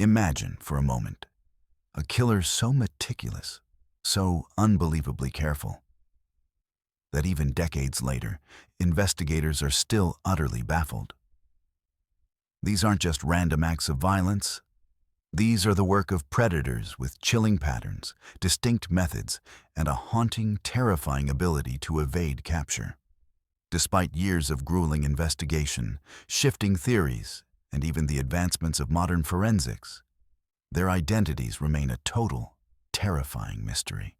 Imagine, for a moment, a killer so meticulous, so unbelievably careful, that even decades later, investigators are still utterly baffled. These aren't just random acts of violence. These are the work of predators with chilling patterns, distinct methods, and a haunting, terrifying ability to evade capture. Despite years of grueling investigation, shifting theories, and even the advancements of modern forensics, their identities remain a total, terrifying mystery.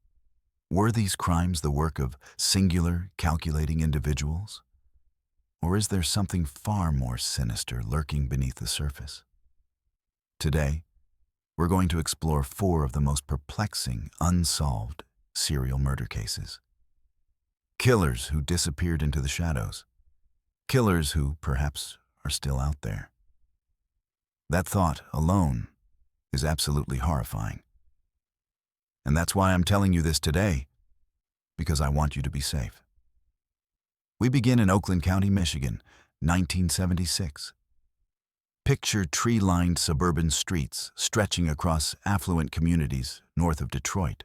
Were these crimes the work of singular, calculating individuals? Or is there something far more sinister lurking beneath the surface? Today, we're going to explore 4 of the most perplexing, unsolved serial murder cases. Killers who disappeared into the shadows. Killers who, perhaps, are still out there. That thought alone is absolutely horrifying. And that's why I'm telling you this today, because I want you to be safe. We begin in Oakland County, Michigan, 1976. Picture tree-lined suburban streets stretching across affluent communities north of Detroit.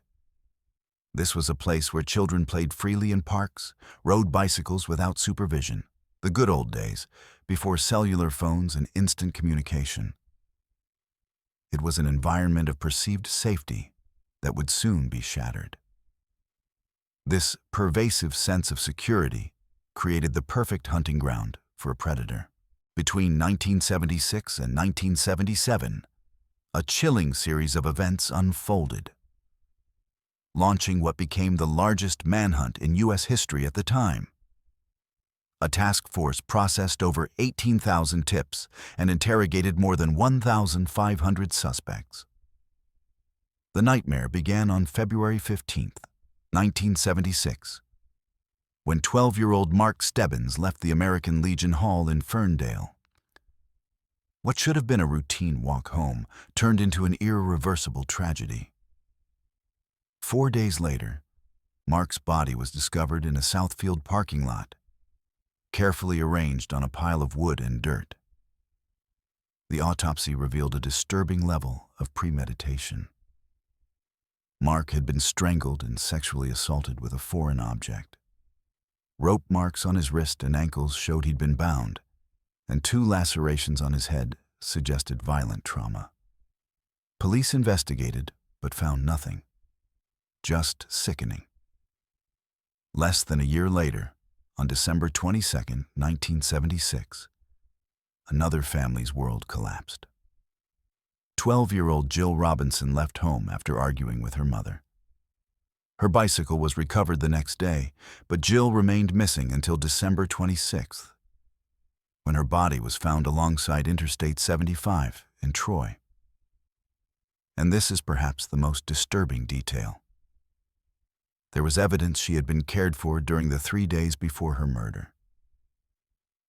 This was a place where children played freely in parks, rode bicycles without supervision, the good old days, before cellular phones and instant communication. It was an environment of perceived safety that would soon be shattered. This pervasive sense of security created the perfect hunting ground for a predator. Between 1976 and 1977, a chilling series of events unfolded, launching what became the largest manhunt in U.S. history at the time. A task force processed over 18,000 tips and interrogated more than 1,500 suspects. The nightmare began on February 15, 1976, when 12-year-old Mark Stebbins left the American Legion Hall in Ferndale. What should have been a routine walk home turned into an irreversible tragedy. 4 days later, Mark's body was discovered in a Southfield parking lot, carefully arranged on a pile of wood and dirt. The autopsy revealed a disturbing level of premeditation. Mark had been strangled and sexually assaulted with a foreign object. Rope marks on his wrist and ankles showed he'd been bound, and 2 lacerations on his head suggested violent trauma. Police investigated, but found nothing. Just sickening. Less than a year later, on December 22, 1976, another family's world collapsed. 12-year-old Jill Robinson left home after arguing with her mother. Her bicycle was recovered the next day, but Jill remained missing until December 26th, when her body was found alongside Interstate 75 in Troy. And this is perhaps the most disturbing detail. There was evidence she had been cared for during the 3 days before her murder.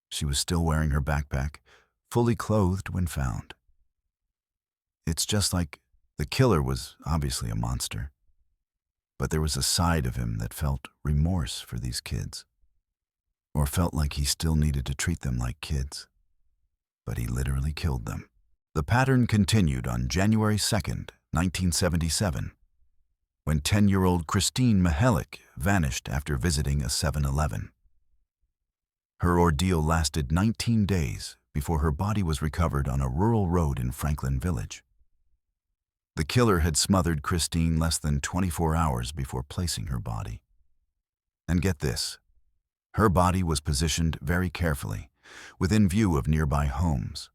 She was still wearing her backpack, fully clothed when found. It's just like the killer was obviously a monster, but there was a side of him that felt remorse for these kids, or felt like he still needed to treat them like kids. But he literally killed them. The pattern continued on January 2nd, 1977, when 10-year-old Christine Mihelic vanished after visiting a 7-Eleven. Her ordeal lasted 19 days before her body was recovered on a rural road in Franklin Village. The killer had smothered Christine less than 24 hours before placing her body. And get this, her body was positioned very carefully, within view of nearby homes,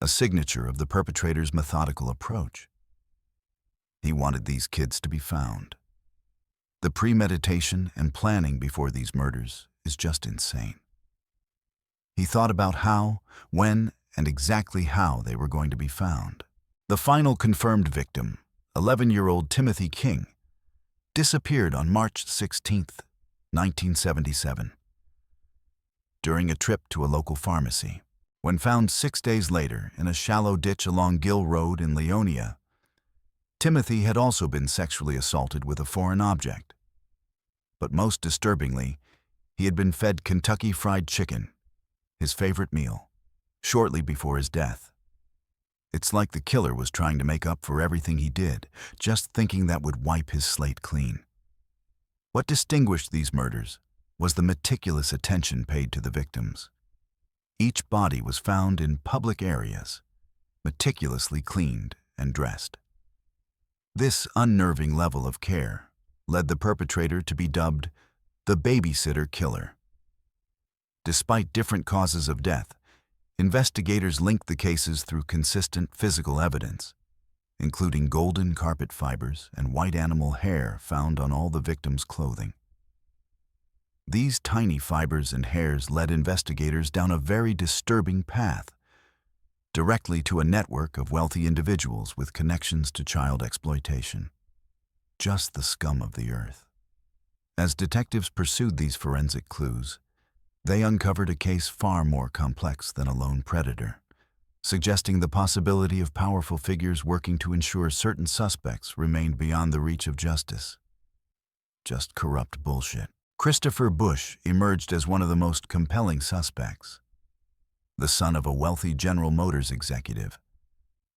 a signature of the perpetrator's methodical approach. He wanted these kids to be found. The premeditation and planning before these murders is just insane. He thought about how, when, and exactly how they were going to be found. The final confirmed victim, 11-year-old Timothy King, disappeared on March 16, 1977, during a trip to a local pharmacy. When found 6 days later in a shallow ditch along Gill Road in Leonia, Timothy had also been sexually assaulted with a foreign object. But most disturbingly, he had been fed Kentucky Fried Chicken, his favorite meal, shortly before his death. It's like the killer was trying to make up for everything he did, just thinking that would wipe his slate clean. What distinguished these murders was the meticulous attention paid to the victims. Each body was found in public areas, meticulously cleaned and dressed. This unnerving level of care led the perpetrator to be dubbed the babysitter killer. Despite different causes of death, investigators linked the cases through consistent physical evidence, including golden carpet fibers and white animal hair found on all the victims' clothing. These tiny fibers and hairs led investigators down a very disturbing path, directly to a network of wealthy individuals with connections to child exploitation. Just the scum of the earth. As detectives pursued these forensic clues, they uncovered a case far more complex than a lone predator, suggesting the possibility of powerful figures working to ensure certain suspects remained beyond the reach of justice. Just corrupt bullshit. Christopher Bush emerged as one of the most compelling suspects. The son of a wealthy General Motors executive,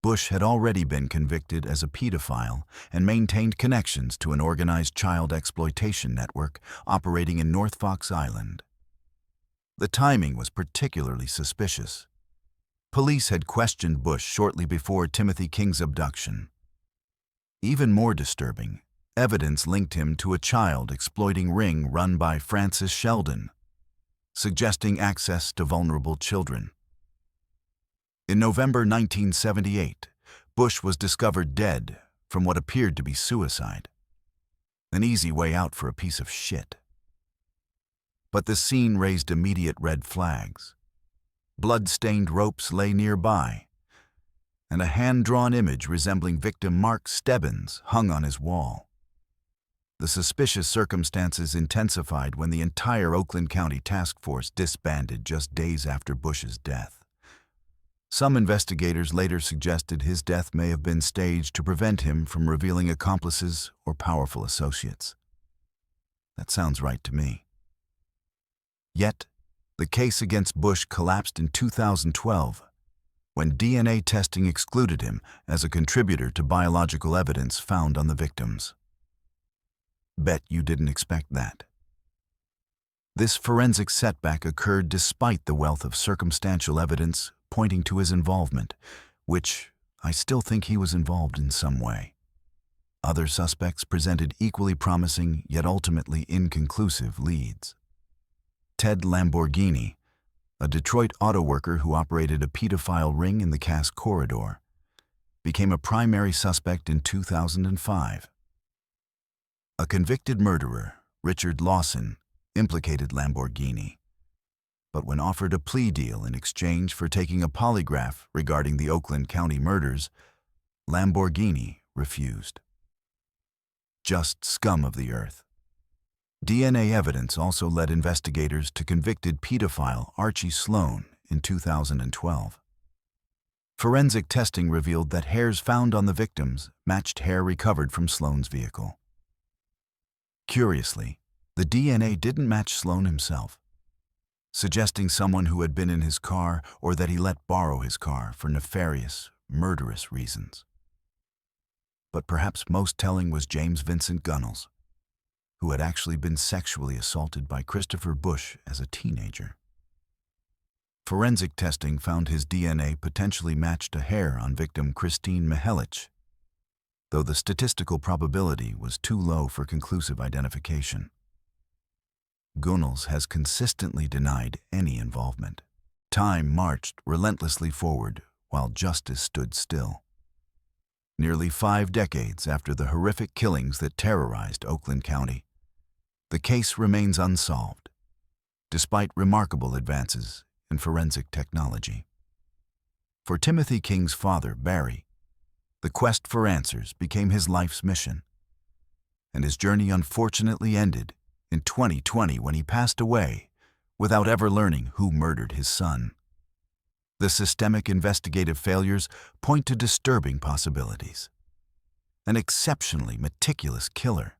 Bush had already been convicted as a pedophile and maintained connections to an organized child exploitation network operating in North Fox Island. The timing was particularly suspicious. Police had questioned Bush shortly before Timothy King's abduction. Even more disturbing, evidence linked him to a child exploiting ring run by Francis Sheldon, suggesting access to vulnerable children. In November 1978, Bush was discovered dead from what appeared to be suicide. An easy way out for a piece of shit. But the scene raised immediate red flags. Blood-stained ropes lay nearby, and a hand-drawn image resembling victim Mark Stebbins hung on his wall. The suspicious circumstances intensified when the entire Oakland County task force disbanded just days after Bush's death. Some investigators later suggested his death may have been staged to prevent him from revealing accomplices or powerful associates. That sounds right to me. Yet, the case against Bush collapsed in 2012 when DNA testing excluded him as a contributor to biological evidence found on the victims. Bet you didn't expect that. This forensic setback occurred despite the wealth of circumstantial evidence pointing to his involvement, which I still think he was involved in some way. Other suspects presented equally promising yet ultimately inconclusive leads. Ted Lamborghini, a Detroit auto worker who operated a pedophile ring in the Cass Corridor, became a primary suspect in 2005. A convicted murderer, Richard Lawson, implicated Lamborghini, but when offered a plea deal in exchange for taking a polygraph regarding the Oakland County murders, Lamborghini refused. Just scum of the earth. DNA evidence also led investigators to convicted pedophile Archie Sloan in 2012. Forensic testing revealed that hairs found on the victims matched hair recovered from Sloan's vehicle. Curiously, the DNA didn't match Sloan himself, suggesting someone who had been in his car or that he let borrow his car for nefarious, murderous reasons. But perhaps most telling was James Vincent Gunnels, who had actually been sexually assaulted by Christopher Bush as a teenager. Forensic testing found his DNA potentially matched a hair on victim Christine Mihelich, though the statistical probability was too low for conclusive identification. Gunnels has consistently denied any involvement. Time marched relentlessly forward while justice stood still. Nearly 5 decades after the horrific killings that terrorized Oakland County, the case remains unsolved, despite remarkable advances in forensic technology. For Timothy King's father, Barry, the quest for answers became his life's mission, and his journey unfortunately ended in 2020 when he passed away without ever learning who murdered his son. The systemic investigative failures point to disturbing possibilities. An exceptionally meticulous killer,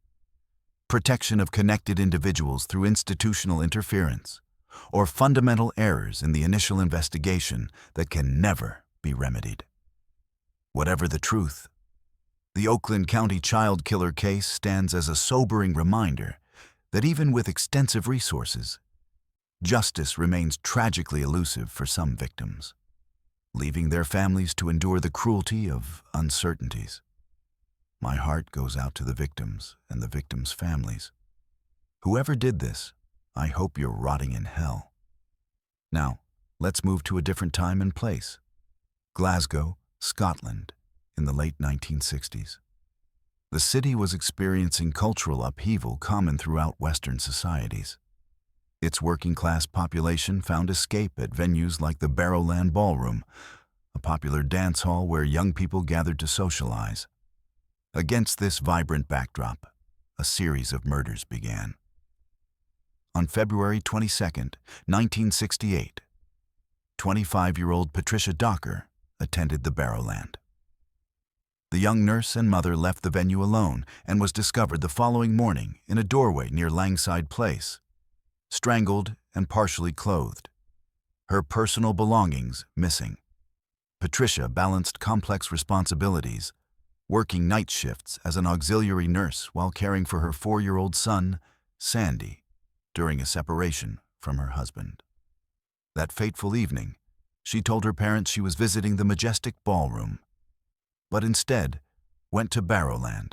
protection of connected individuals through institutional interference, or fundamental errors in the initial investigation that can never be remedied. Whatever the truth, the Oakland County child killer case stands as a sobering reminder that even with extensive resources, justice remains tragically elusive for some victims, leaving their families to endure the cruelty of uncertainties. My heart goes out to the victims and the victims' families. Whoever did this, I hope you're rotting in hell. Now, let's move to a different time and place. Glasgow, Scotland, in the late 1960s. The city was experiencing cultural upheaval common throughout Western societies. Its working-class population found escape at venues like the Ballroom, a popular dance hall where young people gathered to socialize. Against this vibrant backdrop, a series of murders began. On February 22, 1968, 25-year-old Patricia Docker attended the Barrowland. The young nurse and mother left the venue alone and was discovered the following morning in a doorway near Langside Place, strangled and partially clothed, her personal belongings missing. Patricia balanced complex responsibilities, working night shifts as an auxiliary nurse while caring for her 4-year-old son, Sandy, during a separation from her husband. That fateful evening, she told her parents she was visiting the majestic Ballroom, but instead went to Barrowland,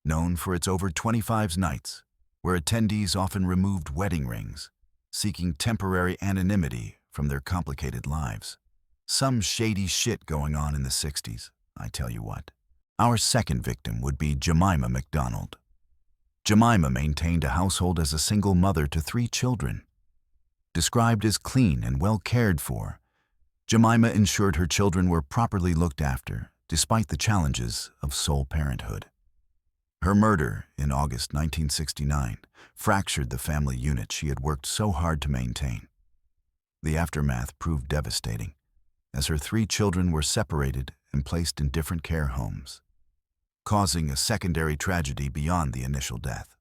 known for its over 25 nights, where attendees often removed wedding rings, seeking temporary anonymity from their complicated lives. Some shady shit going on in the 60s, I tell you what. Our second victim would be Jemima McDonald. Jemima maintained a household as a single mother to 3 children. Described as clean and well cared for, Jemima ensured her children were properly looked after, despite the challenges of sole parenthood. Her murder in August 1969 fractured the family unit she had worked so hard to maintain. The aftermath proved devastating, as her 3 children were separated and placed in different care homes, causing a secondary tragedy beyond the initial death.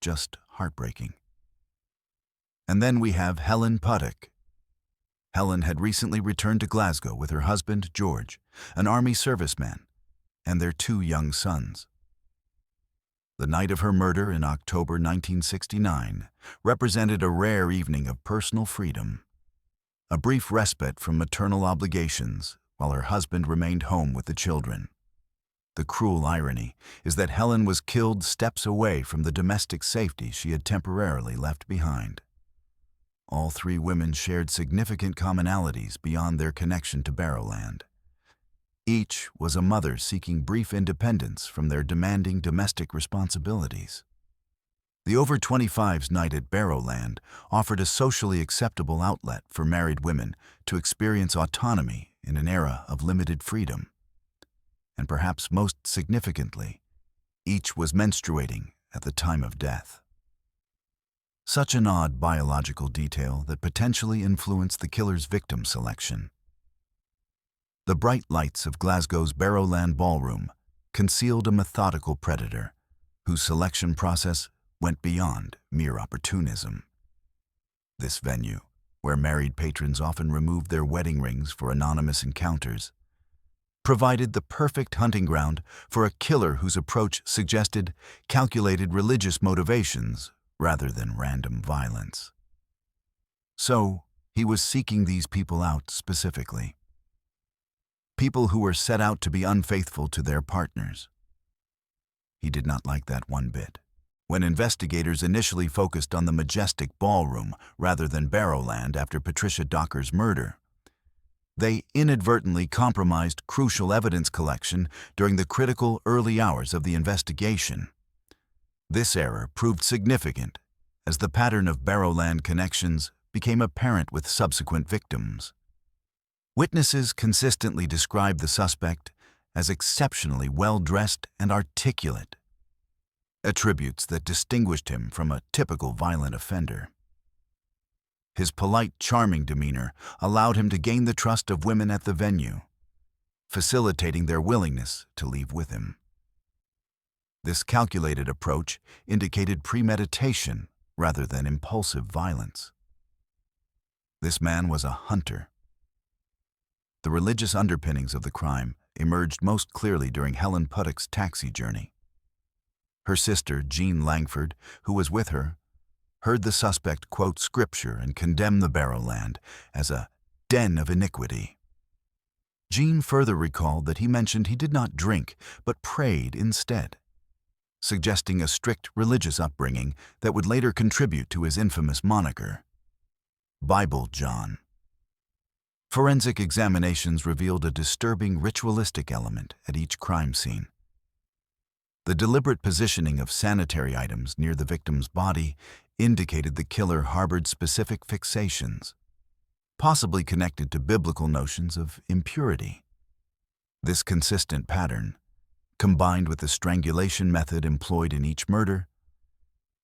Just heartbreaking. And then we have Helen Puttock. Helen had recently returned to Glasgow with her husband, George, an Army serviceman, and their 2 young sons. The night of her murder in October 1969 represented a rare evening of personal freedom, a brief respite from maternal obligations while her husband remained home with the children. The cruel irony is that Helen was killed steps away from the domestic safety she had temporarily left behind. All 3 women shared significant commonalities beyond their connection to Barrowland. Each was a mother seeking brief independence from their demanding domestic responsibilities. The Over 25's night at Barrowland offered a socially acceptable outlet for married women to experience autonomy in an era of limited freedom. And perhaps most significantly, each was menstruating at the time of death. Such an odd biological detail that potentially influenced the killer's victim selection. The bright lights of Glasgow's Barrowland Ballroom concealed a methodical predator whose selection process went beyond mere opportunism. This venue, where married patrons often removed their wedding rings for anonymous encounters, provided the perfect hunting ground for a killer whose approach suggested calculated religious motivations rather than random violence. So, he was seeking these people out specifically. People who were set out to be unfaithful to their partners. He did not like that one bit. When investigators initially focused on the majestic Ballroom rather than Barrowland after Patricia Docker's murder, they inadvertently compromised crucial evidence collection during the critical early hours of the investigation. This error proved significant as the pattern of Barrowland connections became apparent with subsequent victims. Witnesses consistently described the suspect as exceptionally well-dressed and articulate, attributes that distinguished him from a typical violent offender. His polite, charming demeanor allowed him to gain the trust of women at the venue, facilitating their willingness to leave with him. This calculated approach indicated premeditation rather than impulsive violence. This man was a hunter. The religious underpinnings of the crime emerged most clearly during Helen Puttock's taxi journey. Her sister, Jean Langford, who was with her, heard the suspect quote scripture and condemn the Barrowland as a den of iniquity. Jean further recalled that he mentioned he did not drink, but prayed instead, suggesting a strict religious upbringing that would later contribute to his infamous moniker, Bible John. Forensic examinations revealed a disturbing ritualistic element at each crime scene. The deliberate positioning of sanitary items near the victim's body indicated the killer harbored specific fixations, possibly connected to biblical notions of impurity. This consistent pattern, combined with the strangulation method employed in each murder,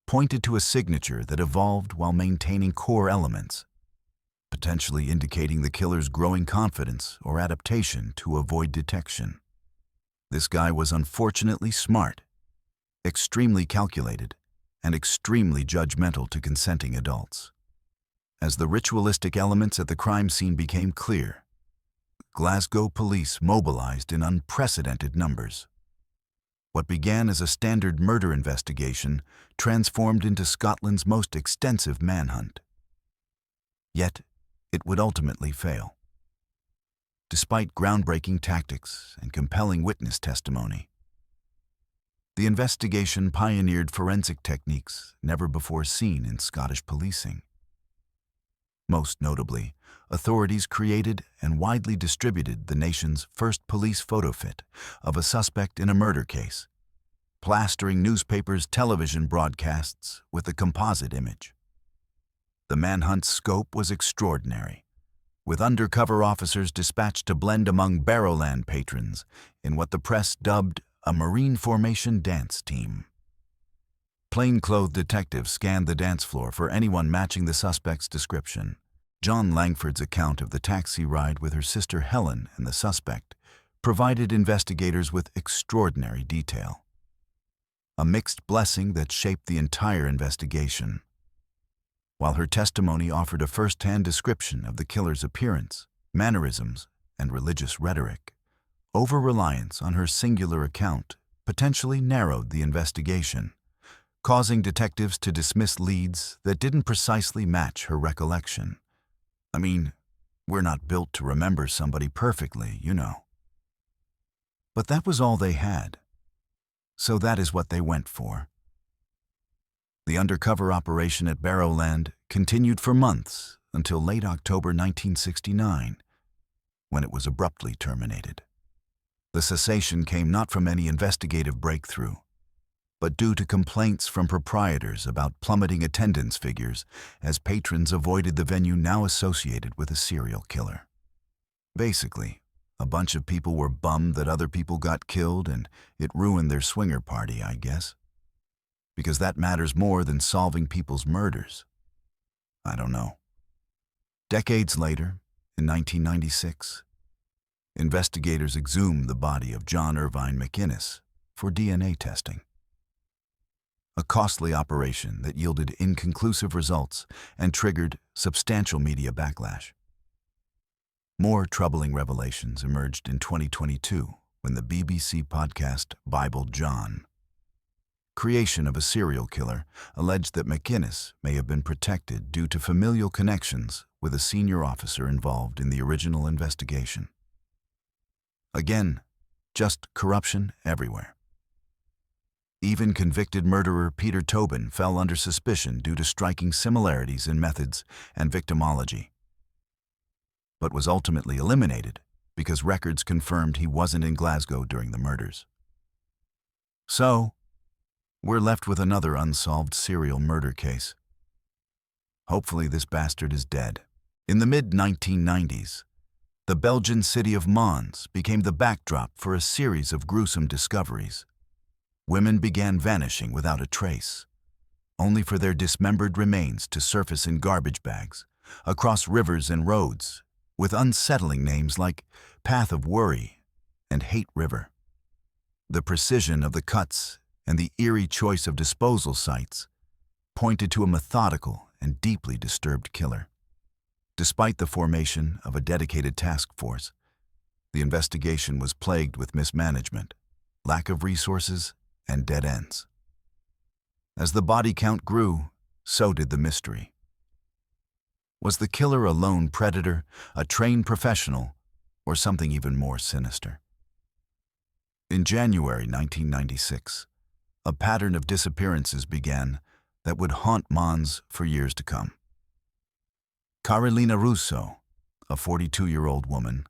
pointed to a signature that evolved while maintaining core elements, potentially indicating the killer's growing confidence or adaptation to avoid detection. This guy was unfortunately smart, extremely calculated, and extremely judgmental to consenting adults. As the ritualistic elements at the crime scene became clear, Glasgow police mobilized in unprecedented numbers. What began as a standard murder investigation transformed into Scotland's most extensive manhunt. Yet, it would ultimately fail. Despite groundbreaking tactics and compelling witness testimony, the investigation pioneered forensic techniques never before seen in Scottish policing. Most notably, authorities created and widely distributed the nation's first police photo fit of a suspect in a murder case, plastering newspapers' television broadcasts with a composite image. The manhunt's scope was extraordinary, with undercover officers dispatched to blend among Barrowland patrons in what the press dubbed a Marine Formation dance team. Plainclothed detectives scanned the dance floor for anyone matching the suspect's description. John Langford's account of the taxi ride with her sister Helen and the suspect provided investigators with extraordinary detail, a mixed blessing that shaped the entire investigation. While her testimony offered a first-hand description of the killer's appearance, mannerisms, and religious rhetoric, over-reliance on her singular account potentially narrowed the investigation, causing detectives to dismiss leads that didn't precisely match her recollection. I mean, we're not built to remember somebody perfectly, you know. But that was all they had. So that is what they went for. The undercover operation at Barrowland continued for months until late October 1969, when it was abruptly terminated. The cessation came not from any investigative breakthrough, but due to complaints from proprietors about plummeting attendance figures as patrons avoided the venue now associated with a serial killer. Basically, a bunch of people were bummed that other people got killed and it ruined their swinger party, I guess. Because that matters more than solving people's murders. I don't know. Decades later, in 1996, investigators exhumed the body of John Irvine McInnes for DNA testing. A costly operation that yielded inconclusive results and triggered substantial media backlash. More troubling revelations emerged in 2022 when the BBC podcast Bible John, creation of a serial killer, alleged that McInnes may have been protected due to familial connections with a senior officer involved in the original investigation. Again, just corruption everywhere. Even convicted murderer Peter Tobin fell under suspicion due to striking similarities in methods and victimology, but was ultimately eliminated because records confirmed he wasn't in Glasgow during the murders. So, we're left with another unsolved serial murder case. Hopefully this bastard is dead. In the mid-1990s, the Belgian city of Mons became the backdrop for a series of gruesome discoveries. Women began vanishing without a trace, only for their dismembered remains to surface in garbage bags, across rivers and roads, with unsettling names like Path of Worry and Hate River. The precision of the cuts and the eerie choice of disposal sites pointed to a methodical and deeply disturbed killer. Despite the formation of a dedicated task force, The investigation was plagued with mismanagement, lack of resources, and dead ends. As the body count grew, so did the mystery. Was the killer a lone predator, a trained professional, or something even more sinister? In January 1996, a pattern of disappearances began that would haunt Mons for years to come. Carolina Russo, a 42-year-old woman,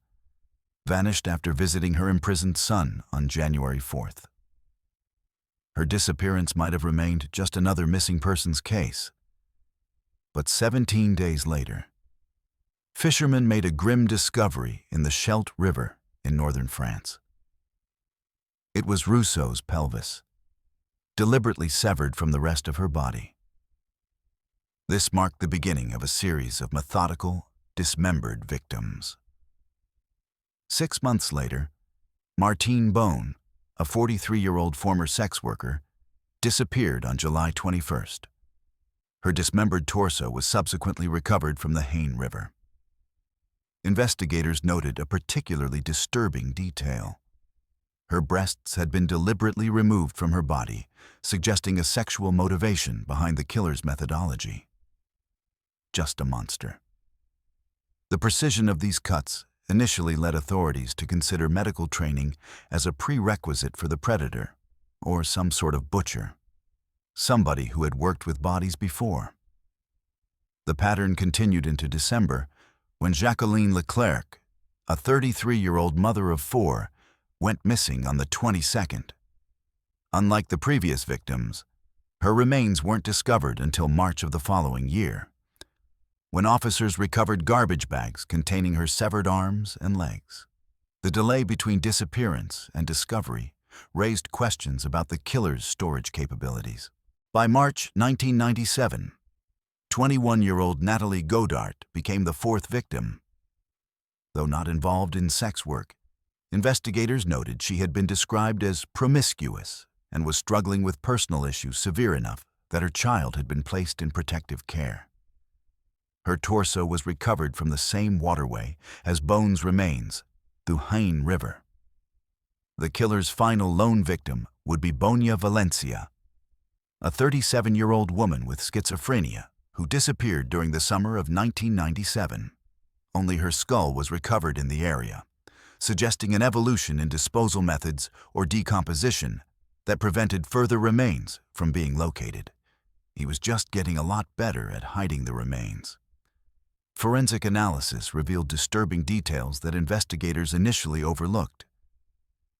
vanished after visiting her imprisoned son on January 4th. Her disappearance might have remained just another missing persons case. But 17 days later, fishermen made a grim discovery in the Scheldt River in northern France. It was Russo's pelvis, deliberately severed from the rest of her body. This marked the beginning of a series of methodical, dismembered victims. 6 months later, Martine Bone, a 43-year-old former sex worker, disappeared on July 21st. Her dismembered torso was subsequently recovered from the Haine River. Investigators noted a particularly disturbing detail. Her breasts had been deliberately removed from her body, suggesting a sexual motivation behind the killer's methodology. Just a monster. The precision of these cuts initially led authorities to consider medical training as a prerequisite for the predator, or some sort of butcher, somebody who had worked with bodies before. The pattern continued into December, when Jacqueline Leclerc, a 33-year-old mother of 4, went missing on the 22nd. Unlike the previous victims, her remains weren't discovered until March of the following year, when officers recovered garbage bags containing her severed arms and legs. The delay between disappearance and discovery raised questions about the killer's storage capabilities. By March 1997, 21-year-old Nathalie Godart became the 4th victim. Though not involved in sex work, investigators noted she had been described as promiscuous and was struggling with personal issues severe enough that her child had been placed in protective care. Her torso was recovered from the same waterway as Bone's remains, the Haine River. The killer's final lone victim would be Bonia Valencia, a 37-year-old woman with schizophrenia who disappeared during the summer of 1997. Only her skull was recovered in the area, suggesting an evolution in disposal methods or decomposition that prevented further remains from being located. He was just getting a lot better at hiding the remains. Forensic analysis revealed disturbing details that investigators initially overlooked.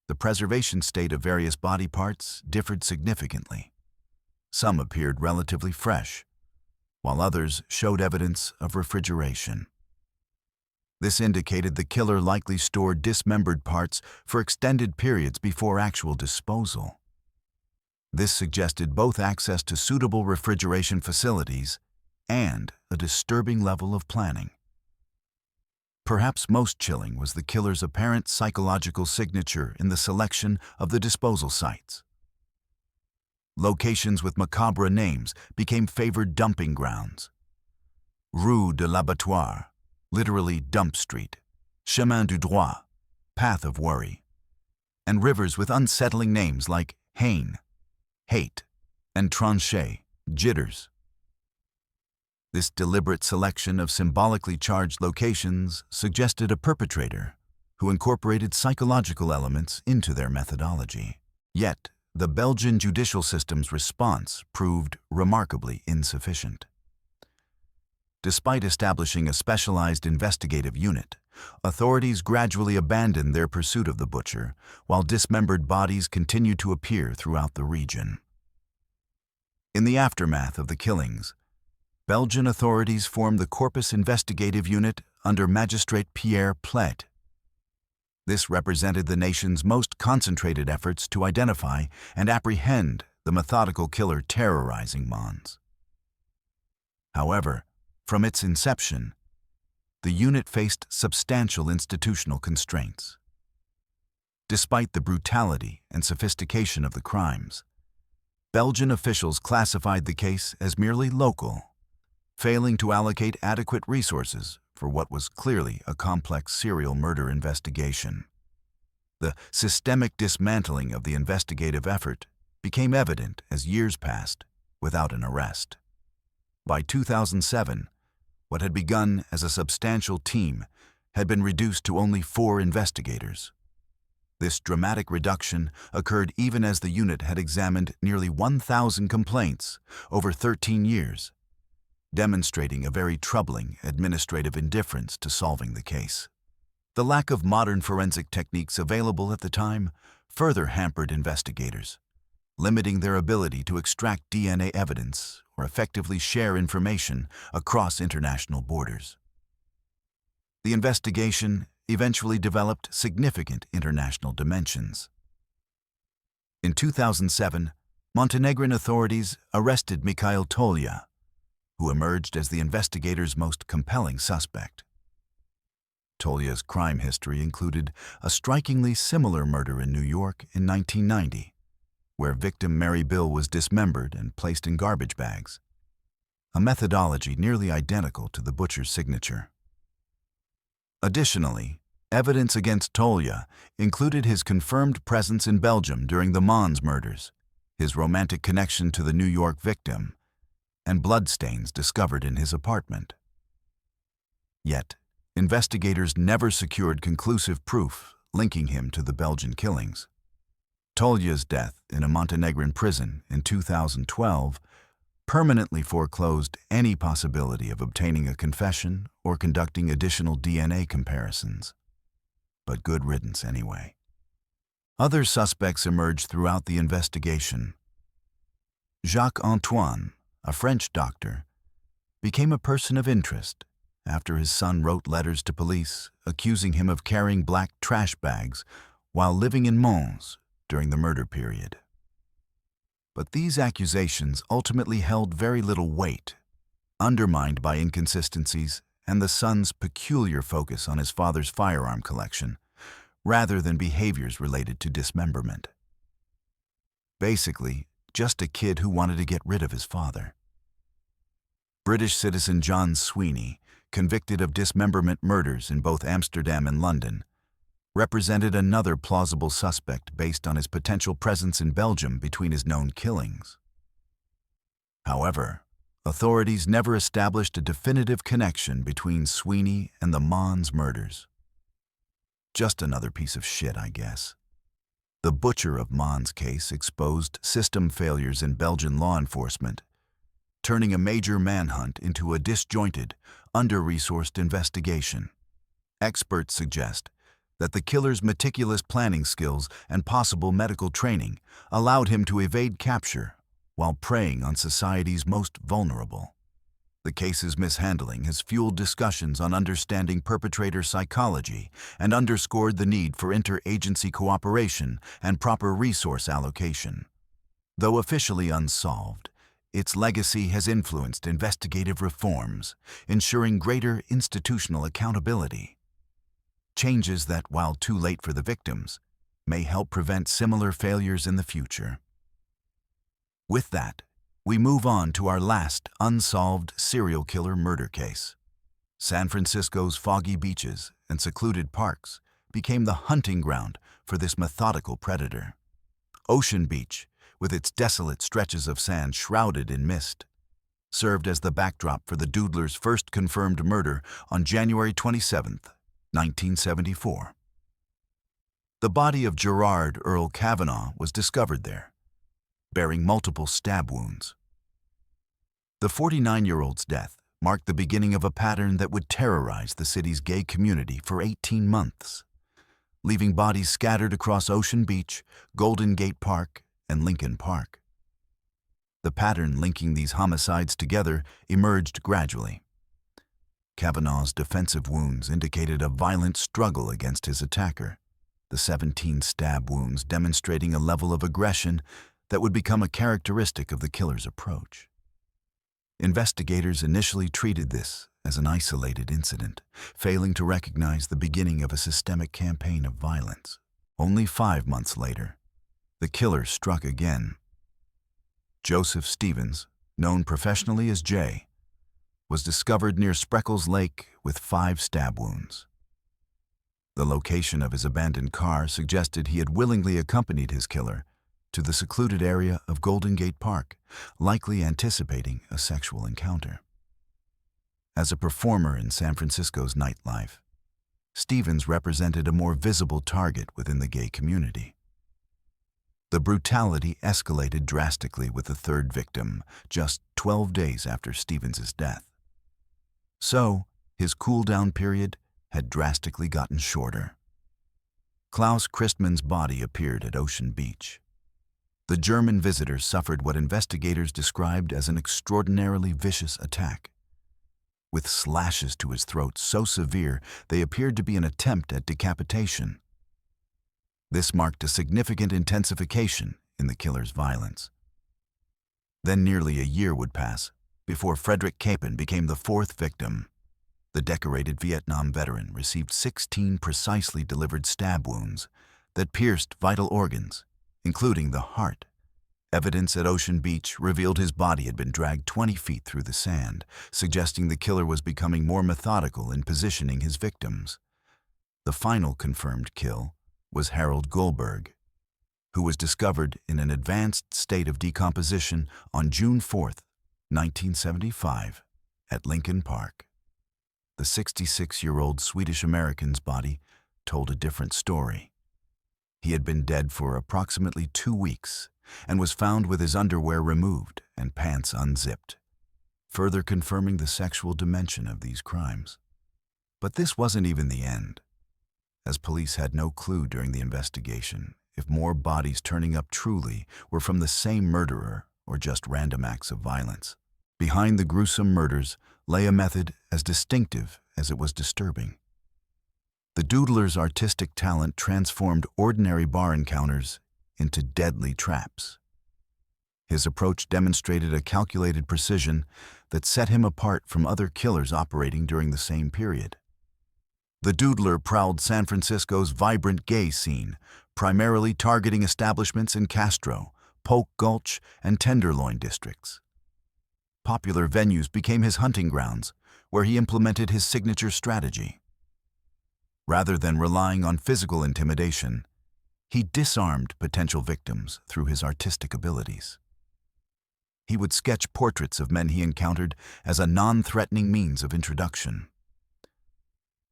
The preservation state of various body parts differed significantly. Some appeared relatively fresh, while others showed evidence of refrigeration. This indicated the killer likely stored dismembered parts for extended periods before actual disposal. This suggested both access to suitable refrigeration facilities and a disturbing level of planning. Perhaps most chilling was the killer's apparent psychological signature in the selection of the disposal sites. Locations with macabre names became favored dumping grounds. Rue de l'Abattoir, literally Dump Street, Chemin du Droit, Path of Worry, and rivers with unsettling names like Haine, Hate, and Tranché, Jitters. This deliberate selection of symbolically charged locations suggested a perpetrator who incorporated psychological elements into their methodology. Yet, the Belgian judicial system's response proved remarkably insufficient. Despite establishing a specialized investigative unit, authorities gradually abandoned their pursuit of the butcher, while dismembered bodies continued to appear throughout the region. In the aftermath of the killings, Belgian authorities formed the Corpus Investigative Unit under Magistrate Pierre Plet. This represented the nation's most concentrated efforts to identify and apprehend the methodical killer terrorizing Mons. However, from its inception, the unit faced substantial institutional constraints. Despite the brutality and sophistication of the crimes, Belgian officials classified the case as merely local, failing to allocate adequate resources for what was clearly a complex serial murder investigation. The systemic dismantling of the investigative effort became evident as years passed without an arrest. By 2007, what had begun as a substantial team had been reduced to only 4 investigators. This dramatic reduction occurred even as the unit had examined nearly 1,000 complaints over 13 years, demonstrating a very troubling administrative indifference to solving the case. The lack of modern forensic techniques available at the time further hampered investigators, limiting their ability to extract DNA evidence or effectively share information across international borders. The investigation eventually developed significant international dimensions. In 2007, Montenegrin authorities arrested Mikhail Tolja, who emerged as the investigators' most compelling suspect. Tolja's crime history included a strikingly similar murder in New York in 1990, where victim Mary Bill was dismembered and placed in garbage bags, a methodology nearly identical to the butcher's signature. Additionally, evidence against Tolja included his confirmed presence in Belgium during the Mons murders, his romantic connection to the New York victim, and bloodstains discovered in his apartment. Yet, investigators never secured conclusive proof linking him to the Belgian killings. Tolja's death in a Montenegrin prison in 2012 permanently foreclosed any possibility of obtaining a confession or conducting additional DNA comparisons. But good riddance anyway. Other suspects emerged throughout the investigation. Jacques Antoine, a French doctor, became a person of interest after his son wrote letters to police accusing him of carrying black trash bags while living in Mons during the murder period. But these accusations ultimately held very little weight, undermined by inconsistencies and the son's peculiar focus on his father's firearm collection, rather than behaviors related to dismemberment. Basically, just a kid who wanted to get rid of his father. British citizen John Sweeney, convicted of dismemberment murders in both Amsterdam and London, represented another plausible suspect based on his potential presence in Belgium between his known killings. However, authorities never established a definitive connection between Sweeney and the Mons murders. Just another piece of shit, I guess. The butcher of Mons case exposed system failures in Belgian law enforcement, turning a major manhunt into a disjointed, under-resourced investigation. Experts suggest that the killer's meticulous planning skills and possible medical training allowed him to evade capture while preying on society's most vulnerable. The case's mishandling has fueled discussions on understanding perpetrator psychology and underscored the need for interagency cooperation and proper resource allocation. Though officially unsolved, its legacy has influenced investigative reforms, ensuring greater institutional accountability. Changes that, while too late for the victims, may help prevent similar failures in the future. With that, we move on to our last unsolved serial killer murder case. San Francisco's foggy beaches and secluded parks became the hunting ground for this methodical predator. Ocean Beach, with its desolate stretches of sand shrouded in mist, served as the backdrop for the Doodler's first confirmed murder on January 27, 1974. The body of Gerard Earl Kavanaugh was discovered there, bearing multiple stab wounds. The 49-year-old's death marked the beginning of a pattern that would terrorize the city's gay community for 18 months, leaving bodies scattered across Ocean Beach, Golden Gate Park, and Lincoln Park. The pattern linking these homicides together emerged gradually. Kavanaugh's defensive wounds indicated a violent struggle against his attacker, the 17 stab wounds demonstrating a level of aggression that would become a characteristic of the killer's approach. Investigators initially treated this as an isolated incident, failing to recognize the beginning of a systemic campaign of violence. Only 5 months later, the killer struck again. Joseph Stevens, known professionally as Jay, was discovered near Spreckles Lake with 5 stab wounds. The location of his abandoned car suggested he had willingly accompanied his killer to the secluded area of Golden Gate Park, likely anticipating a sexual encounter. As a performer in San Francisco's nightlife, Stevens represented a more visible target within the gay community. The brutality escalated drastically with the third victim just 12 days after Stevens's death. So, his cool-down period had drastically gotten shorter. Klaus Christmann's body appeared at Ocean Beach. The German visitor suffered what investigators described as an extraordinarily vicious attack, with slashes to his throat so severe they appeared to be an attempt at decapitation. This marked a significant intensification in the killer's violence. Then nearly a year would pass before Frederick Capen became the fourth victim. The decorated Vietnam veteran received 16 precisely delivered stab wounds that pierced vital organs, including the heart. Evidence at Ocean Beach revealed his body had been dragged 20 feet through the sand, suggesting the killer was becoming more methodical in positioning his victims. The final confirmed kill was Harold Goldberg, who was discovered in an advanced state of decomposition on June 4, 1975, at Lincoln Park. The 66-year-old Swedish-American's body told a different story. He had been dead for approximately 2 weeks and was found with his underwear removed and pants unzipped, further confirming the sexual dimension of these crimes. But this wasn't even the end, as police had no clue during the investigation if more bodies turning up truly were from the same murderer or just random acts of violence. Behind the gruesome murders lay a method as distinctive as it was disturbing. The Doodler's artistic talent transformed ordinary bar encounters into deadly traps. His approach demonstrated a calculated precision that set him apart from other killers operating during the same period. The Doodler prowled San Francisco's vibrant gay scene, primarily targeting establishments in Castro, Polk Gulch, and Tenderloin districts. Popular venues became his hunting grounds, where he implemented his signature strategy. Rather than relying on physical intimidation, he disarmed potential victims through his artistic abilities. He would sketch portraits of men he encountered as a non-threatening means of introduction.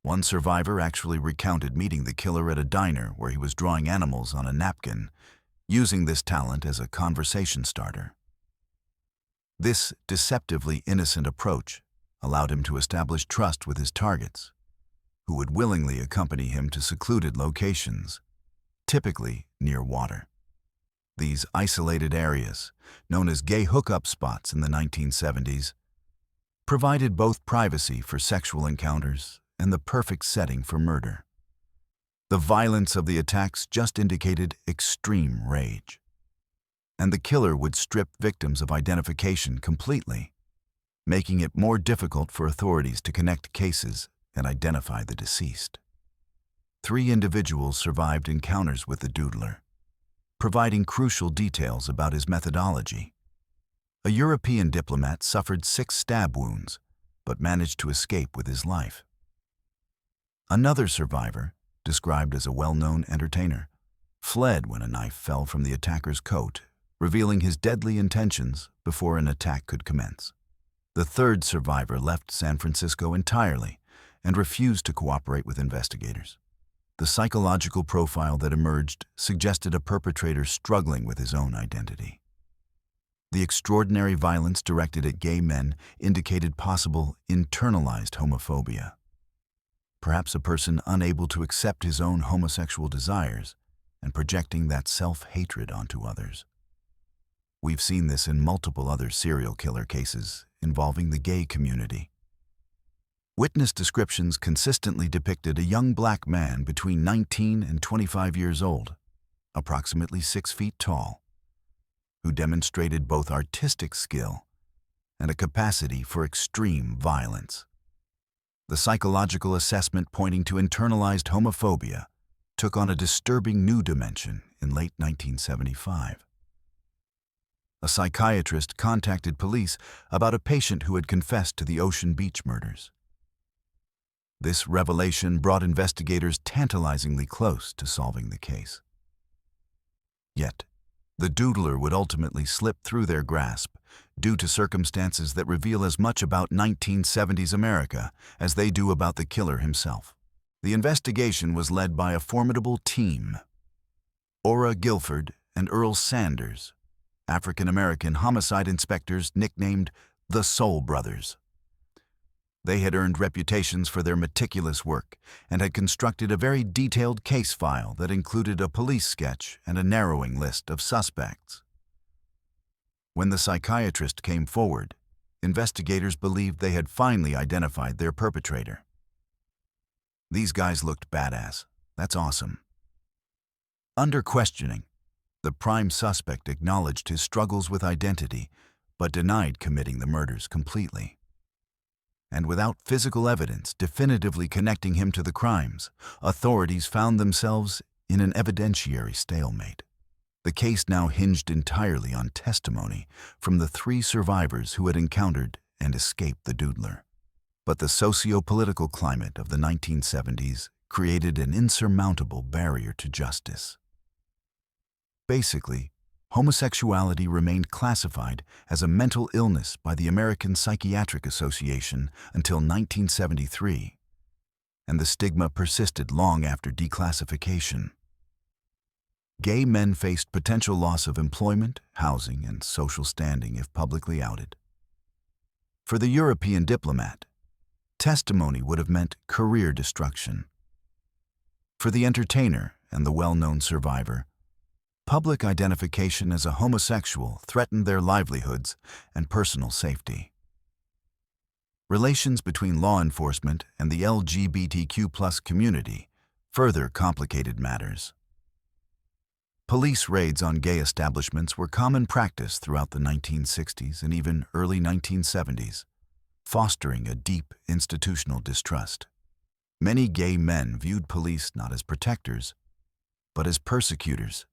One survivor actually recounted meeting the killer at a diner where he was drawing animals on a napkin, using this talent as a conversation starter. This deceptively innocent approach allowed him to establish trust with his targets, who would willingly accompany him to secluded locations, typically near water. These isolated areas, known as gay hookup spots in the 1970s, provided both privacy for sexual encounters and the perfect setting for murder. The violence of the attacks just indicated extreme rage, and the killer would strip victims of identification completely, making it more difficult for authorities to connect cases and identify the deceased. 3 individuals survived encounters with the Doodler, providing crucial details about his methodology. A European diplomat suffered 6 stab wounds, but managed to escape with his life. Another survivor, described as a well-known entertainer, fled when a knife fell from the attacker's coat, revealing his deadly intentions before an attack could commence. The third survivor left San Francisco entirely and refused to cooperate with investigators. The psychological profile that emerged suggested a perpetrator struggling with his own identity. The extraordinary violence directed at gay men indicated possible internalized homophobia. Perhaps a person unable to accept his own homosexual desires and projecting that self-hatred onto others. We've seen this in multiple other serial killer cases involving the gay community. Witness descriptions consistently depicted a young black man between 19 and 25 years old, approximately 6 feet tall, who demonstrated both artistic skill and a capacity for extreme violence. The psychological assessment pointing to internalized homophobia took on a disturbing new dimension in late 1975. A psychiatrist contacted police about a patient who had confessed to the Ocean Beach murders. This revelation brought investigators tantalizingly close to solving the case. Yet, the Doodler would ultimately slip through their grasp due to circumstances that reveal as much about 1970s America as they do about the killer himself. The investigation was led by a formidable team: Ora Guilford and Earl Sanders, African-American homicide inspectors nicknamed the Soul Brothers. They had earned reputations for their meticulous work and had constructed a very detailed case file that included a police sketch and a narrowing list of suspects. When the psychiatrist came forward, investigators believed they had finally identified their perpetrator. These guys looked badass. That's awesome. Under questioning, the prime suspect acknowledged his struggles with identity, but denied committing the murders completely. And without physical evidence definitively connecting him to the crimes, authorities found themselves in an evidentiary stalemate. The case now hinged entirely on testimony from the 3 survivors who had encountered and escaped the Doodler. But the socio-political climate of the 1970s created an insurmountable barrier to justice. Basically, homosexuality remained classified as a mental illness by the American Psychiatric Association until 1973, and the stigma persisted long after declassification. Gay men faced potential loss of employment, housing, and social standing if publicly outed. For the European diplomat, testimony would have meant career destruction. For the entertainer and the well-known survivor, public identification as a homosexual threatened their livelihoods and personal safety. Relations between law enforcement and the LGBTQ+ community further complicated matters. Police raids on gay establishments were common practice throughout the 1960s and even early 1970s, fostering a deep institutional distrust. Many gay men viewed police not as protectors, but as persecutors,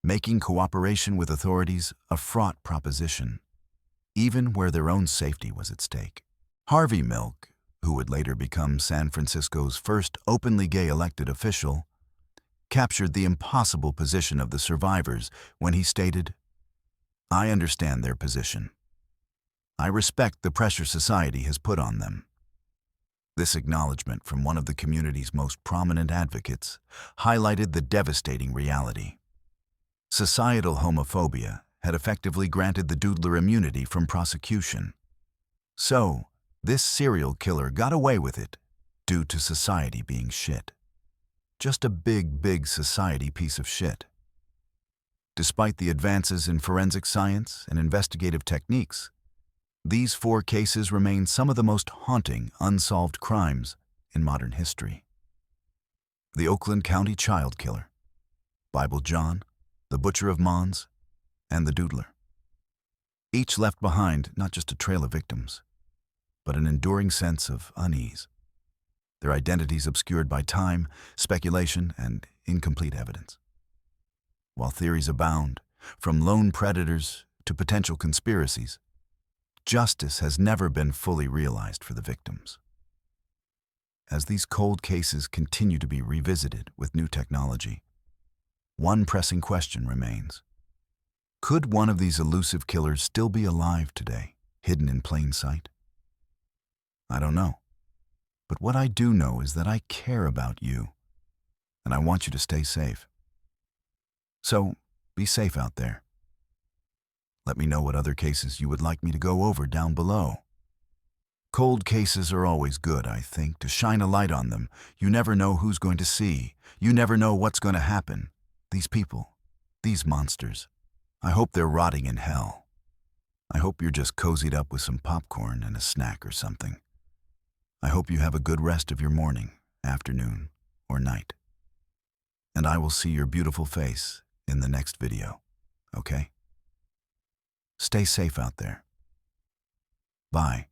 making cooperation with authorities a fraught proposition, even where their own safety was at stake. Harvey Milk, who would later become San Francisco's first openly gay elected official, captured the impossible position of the survivors when he stated, "I understand their position. I respect the pressure society has put on them." This acknowledgement from one of the community's most prominent advocates highlighted the devastating reality. Societal homophobia had effectively granted the Doodler immunity from prosecution. So, this serial killer got away with it due to society being shit. Just a big society piece of shit. Despite the advances in forensic science and investigative techniques, these 4 cases remain some of the most haunting unsolved crimes in modern history. The Oakland County child killer, Bible John, the butcher of Mons, and the Doodler. Each left behind not just a trail of victims, but an enduring sense of unease, their identities obscured by time, speculation, and incomplete evidence. While theories abound, from lone predators to potential conspiracies, justice has never been fully realized for the victims. As these cold cases continue to be revisited with new technology, one pressing question remains. Could one of these elusive killers still be alive today, hidden in plain sight? I don't know. But what I do know is that I care about you, and I want you to stay safe. So, be safe out there. Let me know what other cases you would like me to go over down below. Cold cases are always good, I think, to shine a light on them. You never know who's going to see. You never know what's going to happen. These people, these monsters, I hope they're rotting in hell. I hope you're just cozied up with some popcorn and a snack or something. I hope you have a good rest of your morning, afternoon, or night. And I will see your beautiful face in the next video, okay? Stay safe out there. Bye.